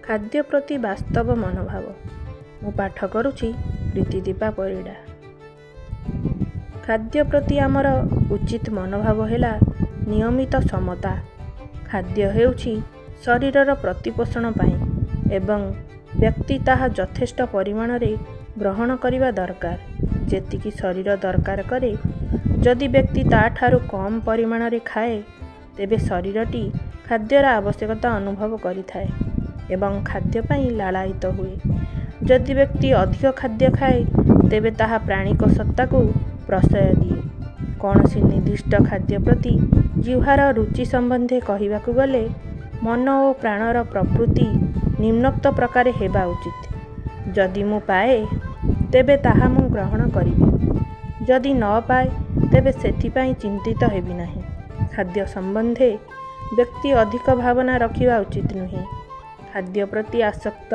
ଖାଦ୍ୟ ପ୍ରତି ବାସ୍ତବ ମନୋଭାବ। ମୁଁ ପାଠ କରୁଛି ପ୍ରୀତିଦୀପା ପରିଡ଼ା। ଖାଦ୍ୟ ପ୍ରତି ଆମର ଉଚିତ ମନୋଭାବ ହେଲା ନିୟମିତ ସମତା। ଖାଦ୍ୟ ହେଉଛି ଶରୀରର ପ୍ରତିପୋଷଣ ପାଇଁ ଏବଂ ବ୍ୟକ୍ତି ତାହା ଯଥେଷ୍ଟ ପରିମାଣରେ ଗ୍ରହଣ କରିବା ଦରକାର। ଯେତିକି ଶରୀର ଦରକାର କରେ, ଯଦି ବ୍ୟକ୍ତି ତାଠାରୁ କମ୍ ପରିମାଣରେ ଖାଏ, ତେବେ ଶରୀରଟି ଖାଦ୍ୟର ଆବଶ୍ୟକତା ଅନୁଭବ କରିଥାଏ ଏବଂ ଖାଦ୍ୟ ପାଇଁ ଲାଳାୟିତ ହୁଏ। ଯଦି ବ୍ୟକ୍ତି ଅଧିକ ଖାଦ୍ୟ ଖାଏ, ତେବେ ତାହା ପ୍ରାଣିକ ସତ୍ତାକୁ ପ୍ରଶ୍ରୟ ଦିଏ। କୌଣସି ନିର୍ଦ୍ଦିଷ୍ଟ ଖାଦ୍ୟ ପ୍ରତି ଜିହ୍ବାର ରୁଚି ସମ୍ବନ୍ଧେ କହିବାକୁ ଗଲେ, ମନ ଓ ପ୍ରାଣର ପ୍ରକୃତି ନିମ୍ନୋକ୍ତ ପ୍ରକାରେ ହେବା ଉଚିତ। ଯଦି ମୁଁ ପାଏ, ତେବେ ତାହା ମୁଁ ଗ୍ରହଣ କରିବି। ଯଦି ନ ପାଏ, ତେବେ ସେଥିପାଇଁ ଚିନ୍ତିତ ହେବି ନାହିଁ। ଖାଦ୍ୟ ସମ୍ବନ୍ଧେ ବ୍ୟକ୍ତି ଅଧିକ ଭାବନା ରଖିବା ଉଚିତ ନୁହେଁ। ଖାଦ୍ୟ ପ୍ରତି ଆସକ୍ତ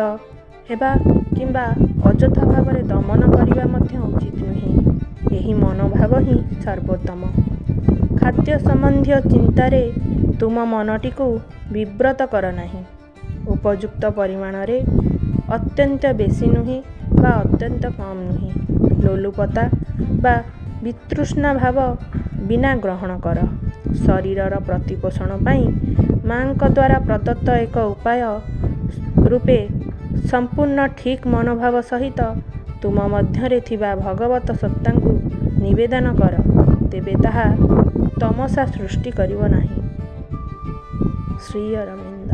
ହେବା କିମ୍ବା ଅଯଥା ଭାବରେ ଦମନ କରିବା ମଧ୍ୟ ଉଚିତ ନୁହେଁ। ଏହି ମନୋଭାବ ହିଁ ସର୍ବୋତ୍ତମ। ଖାଦ୍ୟ ସମ୍ବନ୍ଧୀୟ ଚିନ୍ତାରେ ତୁମ ମନଟିକୁ ବିବ୍ରତ କର ନାହିଁ। ଉପଯୁକ୍ତ ପରିମାଣରେ, ଅତ୍ୟନ୍ତ ବେଶୀ ନୁହେଁ ବା ଅତ୍ୟନ୍ତ କମ୍ ନୁହେଁ। ଲୋଲୁପତା ବା ବିତୃଷ୍ଣା ଭାବ ବିନା ଗ୍ରହଣ କର। ଶରୀରର ପ୍ରତିପୋଷଣ ପାଇଁ ମା'ଙ୍କ ଦ୍ୱାରା ପ୍ରଦତ୍ତ ଏକ ଉପାୟ ରୂପେ ସମ୍ପୂର୍ଣ୍ଣ ଠିକ୍ ମନୋଭାବ ସହିତ ତୁମ ମଧ୍ୟରେ ଥିବା ଭଗବତ ସତ୍ତାଙ୍କୁ ନିବେଦନ କର, ତେବେ ତାହା ତମସା ସୃଷ୍ଟି କରିବ ନାହିଁ। ଶ୍ରୀ ଅରବିନ୍ଦ।